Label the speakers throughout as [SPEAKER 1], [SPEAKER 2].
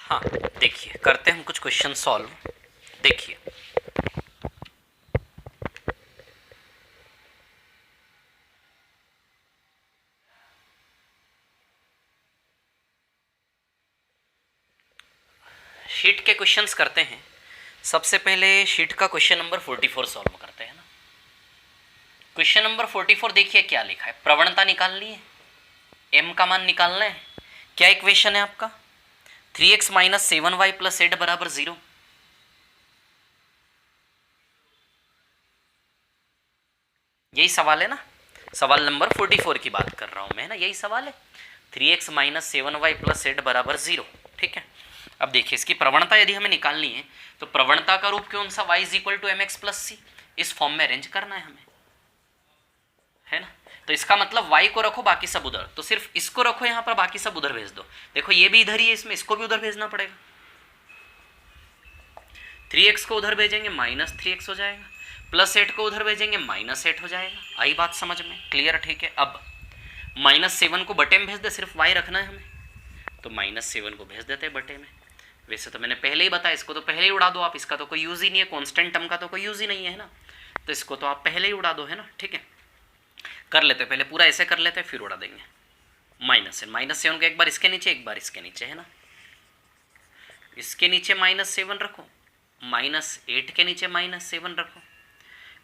[SPEAKER 1] हाँ देखिए, करते हैं हम कुछ क्वेश्चन सॉल्व। देखिए शीट के क्वेश्चंस करते हैं। सबसे पहले शीट का क्वेश्चन नंबर 44 सॉल्व करते हैं ना। क्वेश्चन नंबर 44 देखिए क्या लिखा है, प्रवणता निकालनी है, एम का मान निकालना है। क्या इक्वेशन है आपका, 3x माइनस 7y प्लस 8 बराबर 0। यही सवाल है ना, सवाल नंबर 44 की बात कर रहा हूं मैं ना, यही सवाल है। 3x माइनस 7y प्लस 8 बराबर 0। ठीक है, अब देखिए इसकी प्रवणता यदि हमें निकालनी है तो प्रवणता का रूप कौन सा, y is equal to M X plus C. इस फॉर्म में अरेंज करना है हमें, है ना। तो इसका मतलब y को रखो बाकी सब उधर, तो सिर्फ इसको रखो यहाँ पर, बाकी सब उधर भेज दो। देखो ये भी इधर ही है, इसमें इसको भी उधर भेजना पड़ेगा। 3x को उधर भेजेंगे माइनस 3x हो जाएगा, प्लस 8 को उधर भेजेंगे माइनस 8 हो जाएगा। आई बात समझ में, क्लियर, ठीक है। अब -7 को बटे में भेज दे, सिर्फ y रखना है हमें, तो -7 को भेज देते हैं बटे में। वैसे तो मैंने पहले ही बताया, इसको तो पहले ही उड़ा दो आप, इसका तो कोई यूज़ ही नहीं है, कांस्टेंट टर्म का तो कोई यूज़ ही नहीं है ना, तो इसको तो आप पहले ही उड़ा दो, है ना। ठीक है, कर लेते पहले पूरा ऐसे कर लेते हैं, फिर उड़ा देंगे। -7 को एक बार इसके नीचे एक बार इसके नीचे, है ना। इसके नीचे -7 रखो, -8 के नीचे -7 रखो,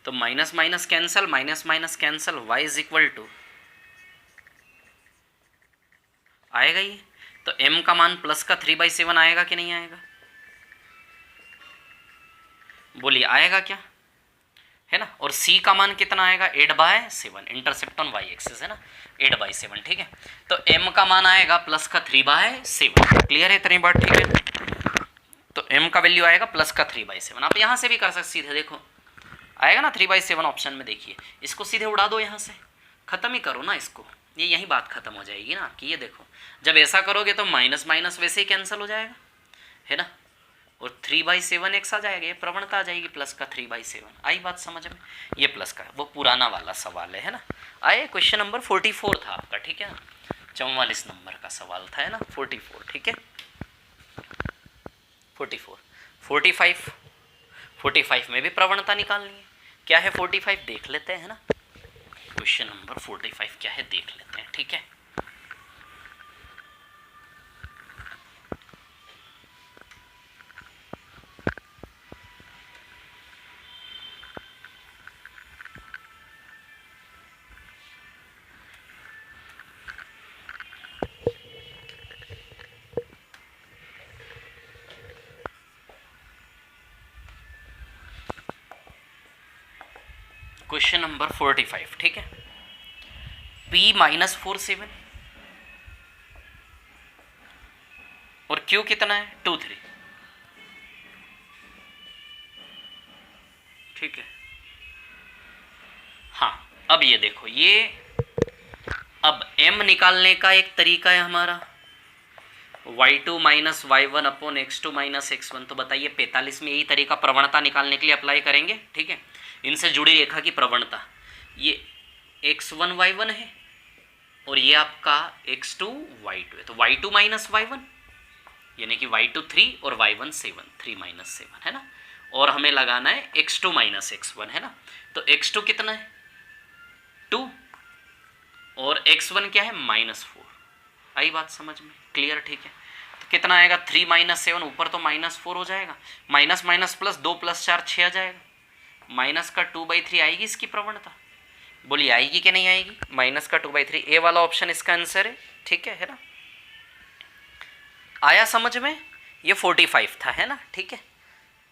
[SPEAKER 1] तो minus minus cancel, minus minus cancel, y is equal to आएगा ये। तो m का मान प्लस का 3/7 आएगा कि नहीं आएगा, बोलिए आएगा क्या, है ना। और c का मान कितना आएगा, 8/7, इंटरसेप्ट ऑन y एक्सिस, है ना, 8/7। ठीक है, तो m का मान आएगा प्लस का 3/7। क्लियर है इतनी बात, ठीक है। तो m का वैल्यू आएगा प्लस का 3/7। आप यहाँ से भी कर सकते, सीधे देखो आएगा ना 3/7 ऑप्शन में, देखिए इसको सीधे उड़ा दो, यहाँ से खत्म ही करो ना इसको, ये यही बात खत्म हो जाएगी ना कि ये देखो, जब ऐसा करोगे तो माइनस माइनस वैसे ही कैंसिल हो जाएगा, है ना, और 3/7 एक्स आ जाएगा, ये प्रवणता आ जाएगी प्लस का 3/7। आई बात समझ में, ये प्लस का वो पुराना वाला सवाल है ना। आए क्वेश्चन नंबर 44 था आपका, ठीक है, 44 नंबर का सवाल था, है ना, 44। ठीक है, 44, 45, 45 में भी प्रवणता निकालनी है। क्या है 45 देख लेते हैं ना, क्वेश्चन नंबर 45 क्या है देख लेते हैं। ठीक है, क्वेश्चन नंबर 45, ठीक है। p -47 और q कितना है, 2 3। ठीक है, हाँ अब ये देखो, ये अब m निकालने का एक तरीका है हमारा, y2 minus y1 upon x2 minus x1। तो बताइए 45 में यही तरीका प्रवणता निकालने के लिए अप्लाई करेंगे। ठीक है, इनसे जुड़ी रेखा की प्रवणता, ये x1 y1 है और ये आपका x2 y2 है, तो y2 माइनस y1 यानी कि y2 3 और y1 7, 3 माइनस 7, है ना। और हमें लगाना है x2 माइनस x1, है ना। तो x2 कितना है 2 और x1 क्या है -4। आई बात समझ में, क्लियर, ठीक है। तो कितना आएगा 3 माइनस 7, ऊपर तो -4 हो जाएगा, माइनस माइनस प्लस 2 + 4 6 आ जाएगा, माइनस का 2/3 आएगी इसकी प्रवणता। बोलिए आएगी कि नहीं आएगी, माइनस का 2/3, ए वाला ऑप्शन इसका आंसर है। ठीक है ना, आया समझ में। ये 45 था, है ना, ठीक है।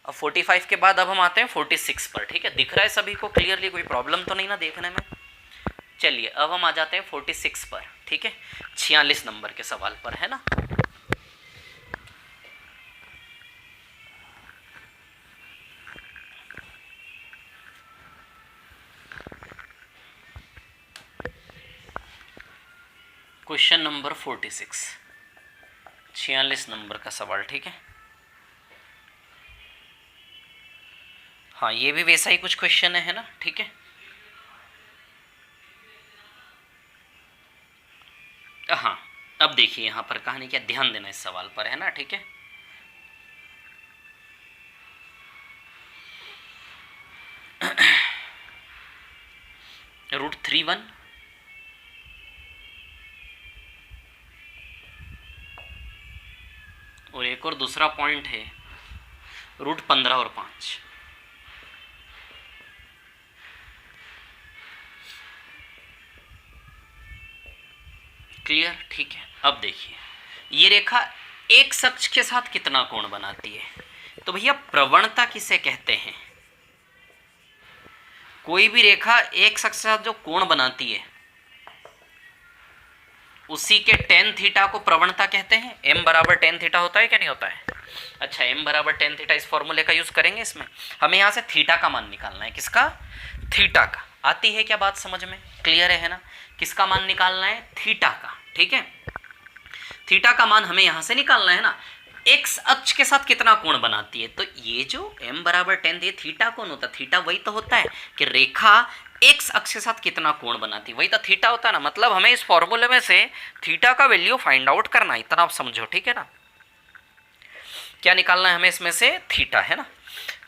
[SPEAKER 1] अब 45 के बाद अब हम आते हैं 46 पर। ठीक है, दिख रहा है सभी को क्लियरली, कोई प्रॉब्लम तो नहीं ना देखने में। चलिए अब हम आ जाते हैं 46 पर। ठीक है, 46 नंबर के सवाल पर, है ना। क्वेश्चन नंबर 46, 46 नंबर का सवाल। ठीक है, हाँ ये भी वैसा ही कुछ क्वेश्चन है ना। ठीक है, हाँ अब देखिए यहाँ पर कहानी क्या, ध्यान देना इस सवाल पर, है ना। ठीक है, √3 1 और एक और दूसरा पॉइंट है √15 और 5। क्लियर? ठीक है। अब देखिए ये रेखा एक अक्ष के साथ कितना कोण बनाती है, तो भैया प्रवणता किसे कहते हैं? कोई भी रेखा एक अक्ष के साथ जो कोण बनाती है उसी के tan थीटा को प्रवणता कहते हैं। m बराबर tan थीटा होता है क्या नहीं होता है? अच्छा, m बराबर tan थीटा, इस फॉर्मूले का यूज करेंगे इसमें। हमें यहां से थीटा का मान निकालना है। किसका? थीटा का। आती है क्या बात समझ में? क्लियर है ना? किसका मान निकालना है? थीटा का। ठीक है, थीटा का मान हमें यहां से निकालना है ना। एक्स अक्ष के साथ कितना कोण बनाती है, तो ये जो m बराबर tan, ये थीटा कौन होता है? थीटा वही तो होता है कि रेखा एक्स अक्ष के साथ कितना कोण बनाती है, वही तो थीटा होता है ना। मतलब हमें इस फॉर्मूले में से थीटा का वैल्यू फाइंड आउट करना है, इतना आप समझो। ठीक है ना? क्या निकालना है हमें इसमें से? थीटा, है ना।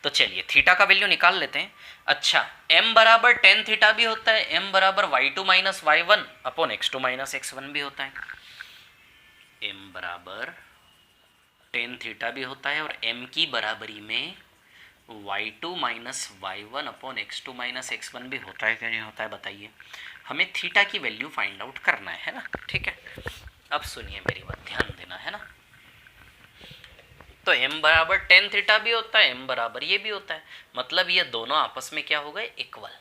[SPEAKER 1] तो चलिए थीटा का वैल्यू निकाल लेते हैं। अच्छा, m बराबर tan थीटा भी होता है, m बराबर y2 minus y1 upon x2 minus x1 भी होता है। m बराबर tan थीटा भी होता है और m की बराबरी में y2 minus y1 upon x2 minus x1 भी होता है क्या नहीं होता है? बताइए। हमें थीटा की वैल्यू फाइंड आउट करना है ना। ठीक है, अब सुनिए मेरी बात, ध्यान देना है ना। तो m बराबर tan थीटा भी होता है, m बराबर ये भी होता है, मतलब ये दोनों आपस में क्या हो गए? इक्वल।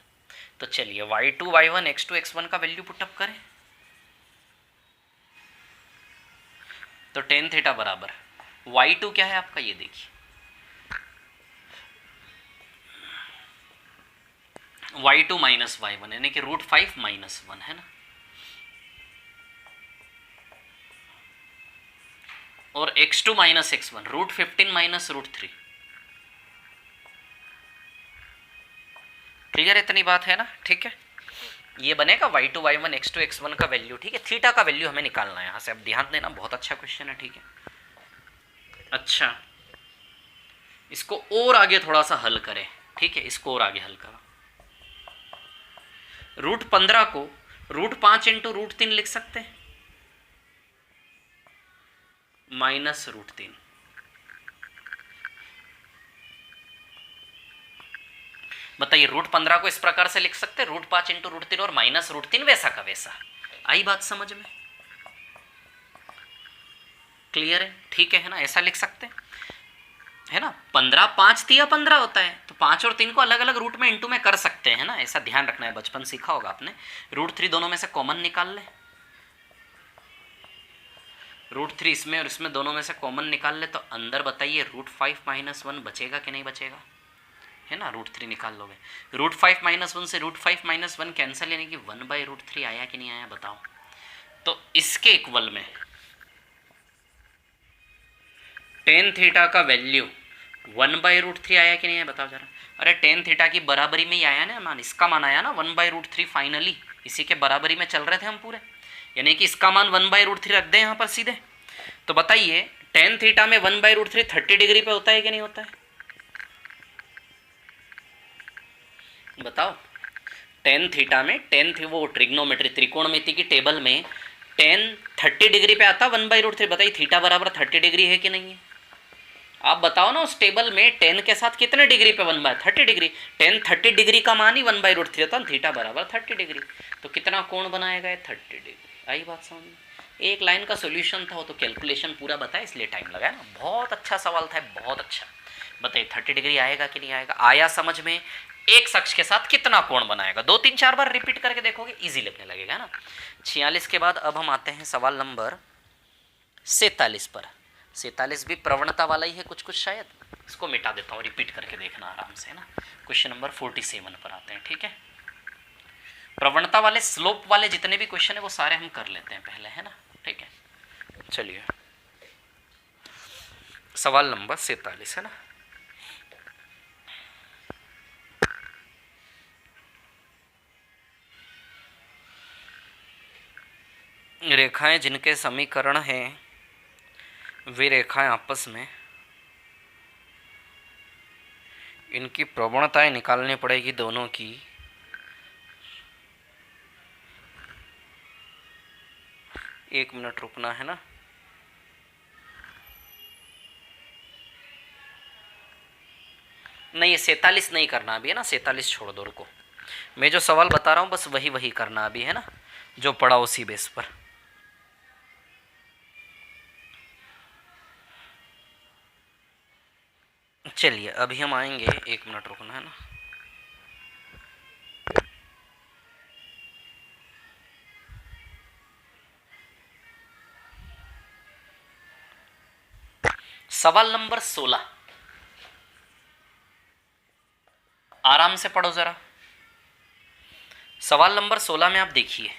[SPEAKER 1] तो चलिए y2 y1 x2 x1 का वैल्यू पुटअप करें। तो tan थीटा बराबर y2 क्या है आपका? ये देखिए y2 माइनस y1 यानी कि √5 माइनस 1, है ना। और x2 minus x1 √15 minus √3। Clear? इतनी बात है ना। ठीक है, ये बनेगा y2 y1 x2 x1 का वैल्यू। ठीक है, थीटा का वैल्यू हमें निकालना है यहाँ से। अब ध्यान देना, बहुत अच्छा क्वेश्चन है। ठीक है, अच्छा इसको और आगे थोड़ा सा हल करें। ठीक है, इसको और आगे हल करो। √15 को √5 इंटू √3 लिख सकते हैं, माइनस √3। बताइए, √15 को इस प्रकार से लिख सकते हैं, √5 इंटू √3 और माइनस √3, वैसा का वैसा। आई बात समझ में? क्लियर है? ठीक है ना, ऐसा लिख सकते हैं, है ना। 15 5 3 15 होता है, तो 5 और 3 को अलग अलग रूट में इंटू में कर सकते हैं ना, ऐसा ध्यान रखना है। बचपन सीखा होगा आपने। √3 दोनों में से कॉमन निकाल ले, √3 इसमें और इसमें दोनों में से कॉमन निकाल ले, तो अंदर बताइए √5 माइनस 1 बचेगा कि नहीं बचेगा? है ना, √3 निकाल लोगे। √5 माइनस 1 से √5 माइनस 1 कैंसिल, यानी कि 1/√3 आया कि नहीं आया? बताओ। तो इसके इक्वल में tan थीटा का वैल्यू 1/√3 आया कि नहीं है? बताओ जरा। अरे tan थीटा की बराबरी में ही आया ना मान, इसका मान आया ना 1/√3 फाइनली। इसी के बराबरी में चल रहे थे हम पूरे, यानी कि इसका मान 1/√3 रख दें यहाँ पर सीधे। तो बताइए tan थीटा में 1/√3 30 डिग्री पे होता है कि नहीं होता है? बताओ। tan थीटा में वो ट्रिग्नोमेट्री त्रिकोणमिति की टेबल में tan 30 डिग्री पे आता 1/√3। बताइए थीटा बराबर 30 डिग्री है कि नहीं है? आप बताओ ना, उस टेबल में tan के साथ कितने डिग्री पे 1/30 डिग्री। tan 30 डिग्री का मान ही 1/√3 होता है, थीटा बराबर 30 डिग्री। तो कितना कोण बनाएगा? 30 डिग्री। आई बात समझ में? एक लाइन का सोल्यूशन था वो, तो कैलकुलेशन पूरा बताया इसलिए टाइम लगा ना। बहुत अच्छा सवाल था, बहुत अच्छा। बताइए 30 डिग्री आएगा कि नहीं आएगा? आया समझ में? एक अक्ष के साथ कितना कोण बनाएगा? 2 3 4 बार रिपीट करके देखोगे, इजी लगने लगेगा ना। 46 के बाद अब हम आते हैं सवाल नंबर 47 पर। 47 भी प्रवणता वाला ही है कुछ कुछ शायद। इसको मिटा देता हूँ, रिपीट करके देखना आराम से ना। क्वेश्चन नंबर 47 पर आते हैं। ठीक है, प्रवणता वाले स्लोप वाले जितने भी क्वेश्चन है वो सारे हम कर लेते हैं पहले, है ना। ठीक है, चलिए सवाल नंबर 47 है ना। रेखाएं जिनके समीकरण हैं वे रेखाएं आपस में इनकी प्रवणताएं निकालनी पड़ेगी दोनों की। एक मिनट रुकना है ना। नहीं, ये 47 नहीं करना अभी है ना, 47 छोड़ दो, रुको। मैं जो सवाल बता रहा हूँ बस वही वही करना अभी है ना, जो पढ़ा उसी बेस पर। चलिए अभी हम आएंगे, एक मिनट रुकना है ना। सवाल नंबर 16, आराम से पढ़ो जरा। सवाल नंबर 16 में आप देखिए,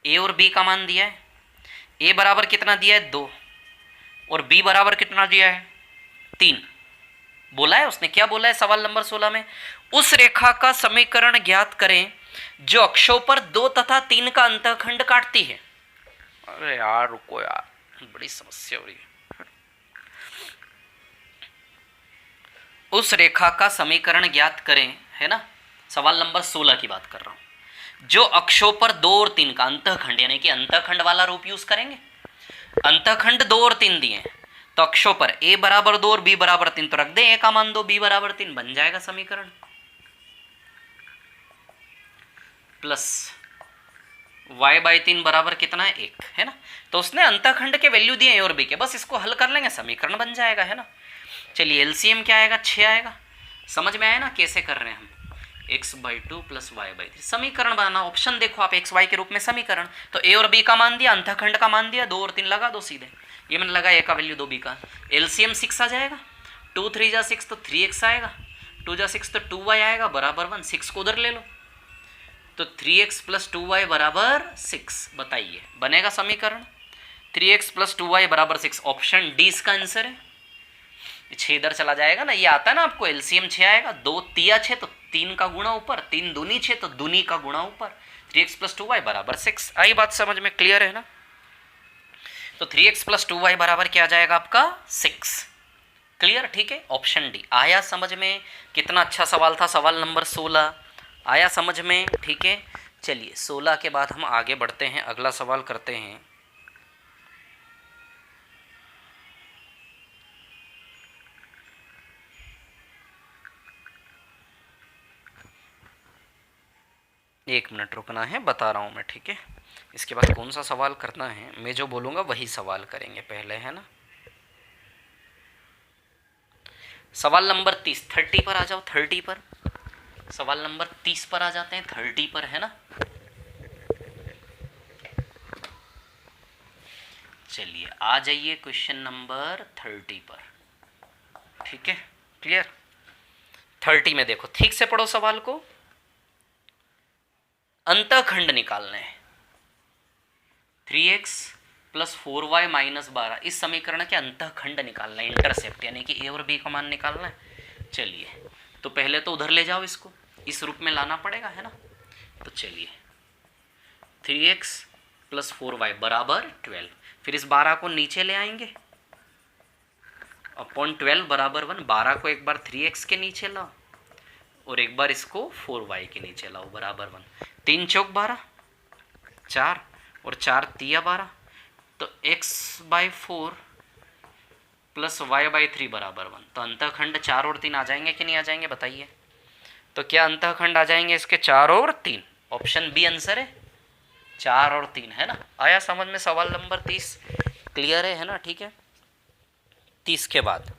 [SPEAKER 1] ए और बी का मान दिया है। ए बराबर कितना दिया है 2, और बी बराबर कितना दिया है 3। बोला है उसने, क्या बोला है सवाल नंबर 16 में, उस रेखा का समीकरण ज्ञात करें जो अक्षों पर 2 तथा 3 का अंतःखंड काटती है। अरे यार रुको यार, बड़ी समस्या हो रही है। उस रेखा का समीकरण ज्ञात करें, है ना, सवाल नंबर 16 की बात कर रहा हूं, जो अक्षों पर 2 और 3 का अंतःखंड, यानी कि अंतःखंड वाला रूप यूज करेंगे। अंतःखंड 2 और 3 दिए हैं, तो अक्षों पर a बराबर 2 और b बराबर 3, तो रख दें a का मान 2, b बराबर 3, बन जाएगा समीकरण। प्लस y/3 बराबर कितना है 1, है ना। तो उसने अंतःखंड के वैल्यू दिए a और b के, बस इसको हल कर लेंगे, समीकरण बन जाएगा, है ना। चलिए एलसीएम क्या आएगा, 6 आएगा। समझ में आया ना कैसे कर रहे हैं हम, x/2 प्लस y/3 समीकरण बनाना। ऑप्शन देखो आप, xy के रूप में समीकरण, तो a और b का मान दिया, अंतःखंड का मान दिया, 2 और 3 लगा दो सीधे। ये मैंने लगा a का वैल्यू 2, b का। एलसीएम 6 आ जाएगा, 2 3 जा 6 तो 3x आएगा, 2 जा 6 तो 2y आएगा बराबर 1, 6 को उधर ले लो, तो 3x प्लस 2y बराबर 6। बताइए बनेगा समीकरण 3x प्लस 2y बराबर 6। ऑप्शन डी इसका आंसर है। 6 इधर चला जाएगा ना, ये आता है ना आपको, एलसीएम 6 आएगा, 2 तिया 6 तो 3 का गुणा ऊपर, 3 दूनी 6 तो दूनी का गुणा ऊपर, 3x प्लस 2y बराबर 6। आई बात समझ में, क्लियर है ना। तो 3x प्लस 2y बराबर क्या आ जाएगा आपका 6। क्लियर, ठीक है। ऑप्शन डी आया समझ में। कितना अच्छा सवाल था सवाल नंबर 16, आया समझ में, ठीक है। चलिए 16 के बाद हम आगे बढ़ते हैं, अगला सवाल करते हैं। एक मिनट रुकना है, बता रहा हूं मैं, ठीक है। इसके बाद कौन सा सवाल करना है, मैं जो बोलूंगा वही सवाल करेंगे पहले, है ना। सवाल नंबर 30, 30 पर आ जाओ, 30 पर। सवाल नंबर 30 पर आ जाते हैं, 30 पर, है ना। चलिए आ जाइए क्वेश्चन नंबर 30 पर, ठीक है। क्लियर। 30 में देखो, ठीक से पढ़ो सवाल को। अंतःखंड निकालना है, 3x प्लस 4y माइनस 12, इस समीकरण के अंतःखंड निकालना है, इंटरसेप्ट यानी कि a और b का मान निकालना है। चलिए तो पहले तो उधर ले जाओ, इसको इस रूप में लाना पड़ेगा, है ना। तो चलिए 3x प्लस 4y बराबर 12, फिर इस 12 को नीचे ले आएंगे, अपॉन 12 बराबर 1। 12 को एक बार 3x के नीचे लाओ और एक बार इसको 4y के नीचे लाओ बराबर 1। 3 चौक 12, 4 और 4 तिया 12, तो x/4 प्लस y/3 बराबर 1। तो अंतःखंड 4 और 3 आ जाएंगे कि नहीं आ जाएंगे, बताइए। तो क्या अंतःखंड आ जाएंगे इसके 4 और 3? ऑप्शन बी आंसर है, 4 और 3, है ना। आया समझ में सवाल नंबर 30, क्लियर है ना, ठीक है। 30 के बाद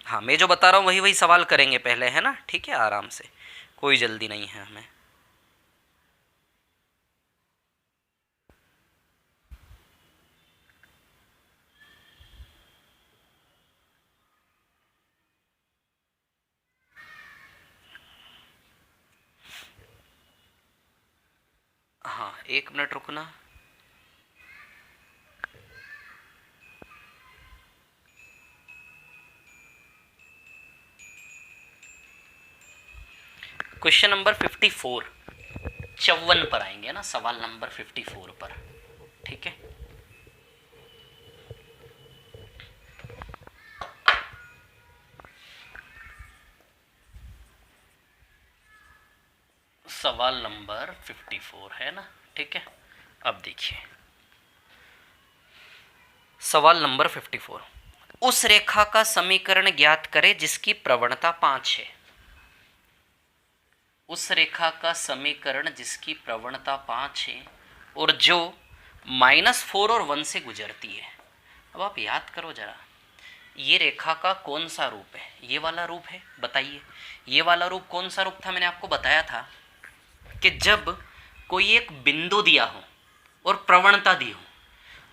[SPEAKER 1] हाँ, मैं जो बता रहा हूँ वही वही सवाल करेंगे पहले, है ना, ठीक है, आराम से, कोई जल्दी नहीं है हमें। हाँ, एक मिनट रुकना। क्वेश्चन नंबर 54, 54 पर आएंगे ना, सवाल नंबर 54 पर, ठीक है। सवाल नंबर 54 है ना, ठीक है। अब देखिए सवाल नंबर 54, उस रेखा का समीकरण ज्ञात करें जिसकी प्रवणता 5 है। उस रेखा का समीकरण जिसकी प्रवणता 5 है और जो -4 और 1 से गुजरती है। अब आप याद करो जरा, ये रेखा का कौन सा रूप है? ये वाला रूप है, बताइए। ये वाला रूप कौन सा रूप था? मैंने आपको बताया था कि जब कोई एक बिंदु दिया हो और प्रवणता दी हो,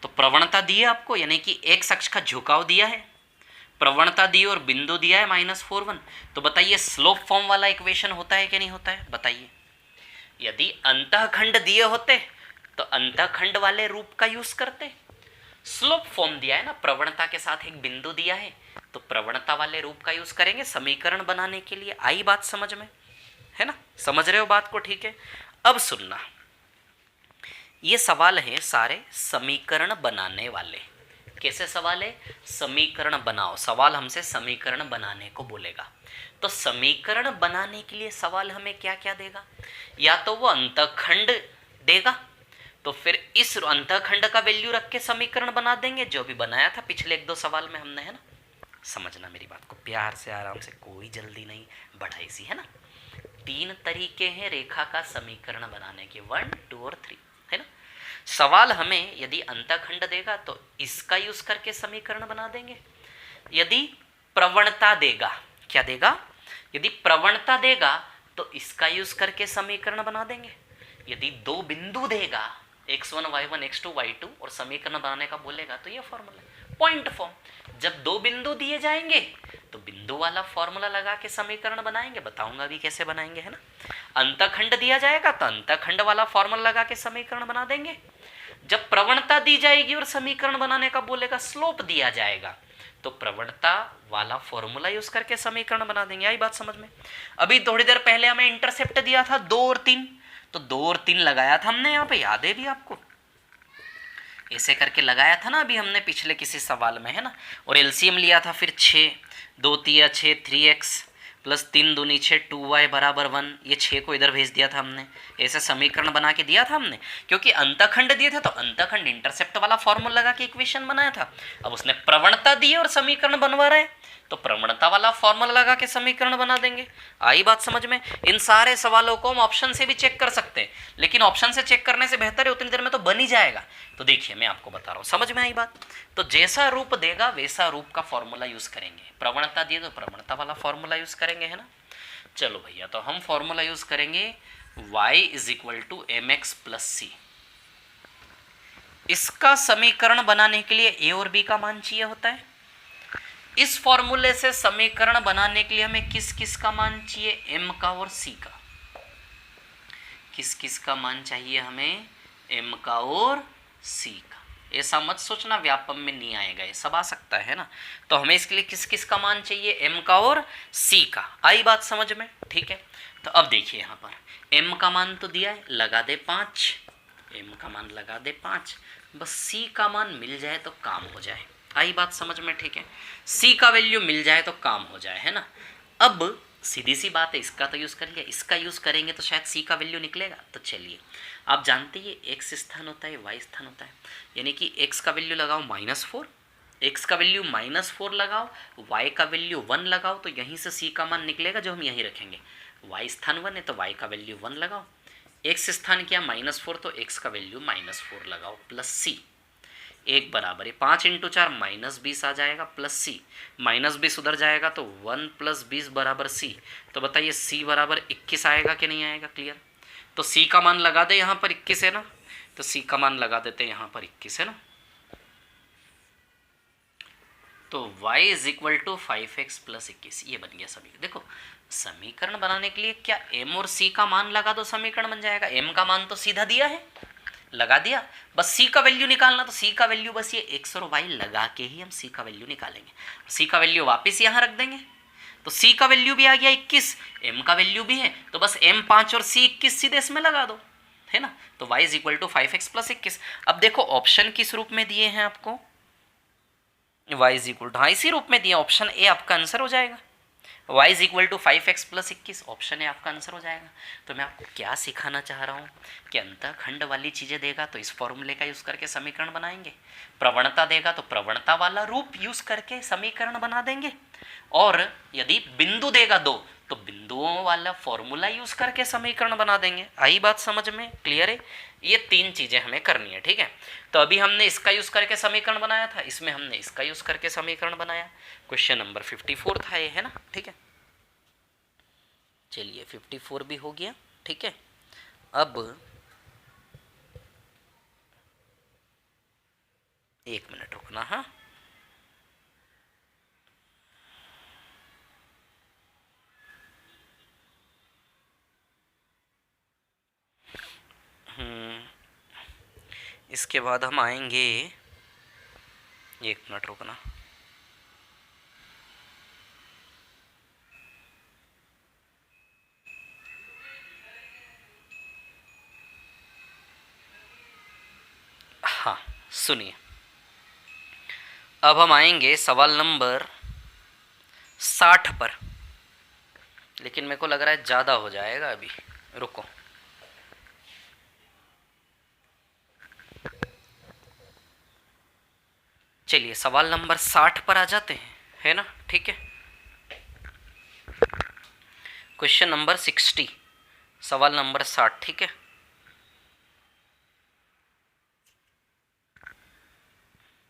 [SPEAKER 1] तो प्रवणता दी है आपको, यानी कि एक अक्ष का झुकाव दिया है, प्रवणता दी और बिंदु दिया है -4 1, तो बताइए स्लोप फॉर्म वाला इक्वेशन होता है कि नहीं होता है? बताइए। यदि अंतःखंड दिए होते तो अंतःखंड वाले रूप का यूज करते। स्लोप फॉर्म दिया है ना, प्रवणता के साथ एक बिंदु दिया है, तो प्रवणता वाले रूप का यूज करेंगे समीकरण बनाने के लिए। आई बात समझ में, है ना? समझ रहे हो बात को? ठीक है। अब सुनना, ये सवाल है सारे समीकरण बनाने वाले। कैसे सवाल है? समीकरण बनाओ। सवाल हमसे समीकरण बनाने को बोलेगा, तो समीकरण बनाने के लिए सवाल हमें क्या क्या देगा? या तो वो अंतःखंड देगा, तो फिर इस अंतःखंड का वैल्यू रख के समीकरण बना देंगे, जो भी बनाया था पिछले 1-2 सवाल में हमने, है ना? समझना मेरी बात को प्यार से, आराम से, कोई जल्दी नहीं, बढ़ाई सी, है ना? 3 तरीके हैं रेखा का समीकरण बनाने के, 1, 2 और 3, है ना? सवाल हमें यदि अंतःखंड देगा तो इसका यूज करके समीकरण बना देंगे। यदि प्रवणता देगा, क्या देगा? यदि प्रवणता देगा तो इसका यूज करके समीकरण बना देंगे। यदि 2 बिंदु देगा, x1 y1 x2 y2, और समीकरण बनाने का बोलेगा, तो ये फॉर्मूला है पॉइंट फॉर्म। जब 2 बिंदु दिए जाएंगे तो बिंदु वाला फॉर्मूला लगा के समीकरण बनाएंगे, बताऊंगा अभी कैसे बनाएंगे, है ना? अंतःखंड दिया जाएगा तो अंतःखंड वाला फॉर्मूला लगा के समीकरण बना देंगे। जब प्रवणता दी जाएगी और समीकरण बनाने का बोलेगा, स्लोप दिया जाएगा, तो प्रवणता वाला फॉर्मूला यूज करके समीकरण बना देंगे। आई बात समझ में? अभी थोड़ी देर पहले हमें इंटरसेप्ट दिया था 2 और 3, तो 2 और 3 लगाया था हमने यहाँ पे, याद है भी आपको? ऐसे करके लगाया था ना अभी हमने पिछले किसी सवाल में, है ना? और एलसीएम लिया था फिर 6, 2 3 6, 3x प्लस 3 दूनी 6, 2y बराबर 1, ये 6 को इधर भेज दिया था हमने। ऐसे समीकरण बना के दिया था हमने, क्योंकि अंतःखंड दिए थे तो अंतःखंड इंटरसेप्ट वाला फॉर्मूला लगा के इक्वेशन बनाया था। अब उसने प्रवणता दी और समीकरण बनवा रहे हैं, तो प्रवणता वाला फॉर्मूला लगा के समीकरण बना देंगे। आई बात समझ में? इन सारे सवालों को हम ऑप्शन से भी चेक कर सकते हैं, लेकिन ऑप्शन से चेक करने से बेहतर है उतनी देर में तो बन ही जाएगा। तो देखिए मैं आपको बता रहा हूँ, समझ में आई बात? तो जैसा रूप देगा वैसा रूप का फॉर्मूला यूज करेंगे। प्रवणता दिए तो प्रवणता वाला फॉर्मूला यूज करेंगे, है ना? चलो भैया, तो हम फॉर्मूला यूज करेंगे y = mx + c। इसका समीकरण बनाने के लिए a और b का मान चाहिए होता है। इस फॉर्मूले से समीकरण बनाने के लिए हमें किस किस का मान चाहिए? m का और c का। किस किस का मान चाहिए हमें? m का और c का। ऐसा मत सोचना व्यापम में नहीं आएगा, ये सब आ सकता है ना। तो हमें इसके लिए किस किस का मान चाहिए? m का और c का। आई बात समझ में? ठीक है। तो अब देखिए यहाँ पर m का मान तो दिया है, लगा दे 5, m का मान लगा दे 5, बस c का मान मिल जाए तो काम हो जाए। आई बात समझ में? ठीक है, c का वैल्यू मिल जाए तो काम हो जाए, है ना? अब सीधी सी बात है, इसका तो यूज़ कर लिया, इसका यूज़ करेंगे तो शायद c का वैल्यू निकलेगा। तो चलिए, आप जानते हैं x स्थान होता है, y स्थान होता है, यानी कि x का वैल्यू लगाओ -4, x का वैल्यू -4 लगाओ, y का वैल्यू 1 लगाओ, तो यहीं से c का मान निकलेगा जो हम यहीं रखेंगे। y स्थान 1 है तो y का वैल्यू 1 लगाओ, x स्थान क्या -4, तो x का वैल्यू -4 लगाओ प्लस c, एक बराबर है 5 × 4 -20 आ जाएगा प्लस c, -20 उधर जाएगा तो 1 + 20 बराबर c। तो बताइए c बराबर 21 आएगा कि नहीं आएगा? क्लियर? तो c का मान लगा दे, यहाँ पर 21 है ना, तो c का मान लगा देते हैं यहाँ पर 21 है ना। तो y = 5x + 21, ये बन गया समीकरण। देखो समीकरण बनाने के लिए क्या m और c का मान लगा दो समीकरण बन जाएगा। m का मान तो सीधा दिया है, लगा दिया, बस c का वैल्यू निकालना, तो c का वैल्यू बस ये x और y लगा के ही हम c का वैल्यू निकालेंगे। c का वैल्यू वापस यहाँ रख देंगे, तो c का वैल्यू भी आ गया 21, m का वैल्यू भी है, तो बस m 5 और c 21 सीधे इसमें लगा दो, है ना। तो y = 5x + 21। अब देखो ऑप्शन किस रूप में दिए हैं आपको? y = हाँ इसी रूप में दिया, ऑप्शन ए आपका आंसर हो जाएगा। y is equal to 5x plus 21 option है आपका आंसर हो जाएगा। तो मैं आपको क्या सिखाना चाह रहा हूँ कि अंतःखंड वाली चीज़ें देगा तो इस फॉर्मूले का यूज़ करके समीकरण बनाएंगे, प्रवणता देगा तो प्रवणता वाला रूप यूज़ करके समीकरण बना देंगे, और यदि बिंदु देगा दो तो बिंदुओं वाला फॉर्मूला यूज़ करके समीकरण बना देंगे। आई बात समझ में? क्लियर है? ये तीन चीज़ें हमें करनी है, ठीक है। तो अभी हमने इसका यूज़ करके समीकरण बनाया था, इसमें हमने इसका यूज़ करके समीकरण बनाया। क्वेश्चन नंबर 54 था ये, है ना, ठीक है। चलिए 54 भी हो गया, ठीक है। अब एक मिनट रुकना, हाँ। इसके बाद हम आएंगे, एक मिनट रुकना। हाँ सुनिए, अब हम आएंगे सवाल नंबर 60 पर, लेकिन मेरे को लग रहा है ज़्यादा हो जाएगा अभी, रुको। चलिए सवाल नंबर 60 पर आ जाते हैं, है ना, ठीक है। क्वेश्चन नंबर 60, सवाल नंबर 60, ठीक है।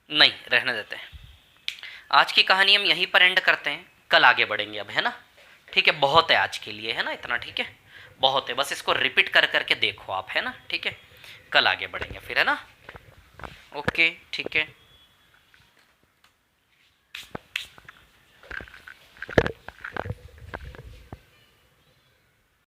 [SPEAKER 1] नहीं, रहने देते हैं। आज की कहानी हम यहीं पर एंड करते हैं, कल आगे बढ़ेंगे अब, है ना, ठीक है। बहुत है आज के लिए, है ना, इतना ठीक है, बहुत है। बस इसको रिपीट कर करके देखो आप, है ना, ठीक है। कल आगे बढ़ेंगे फिर, है ना। ओके, ठीक है।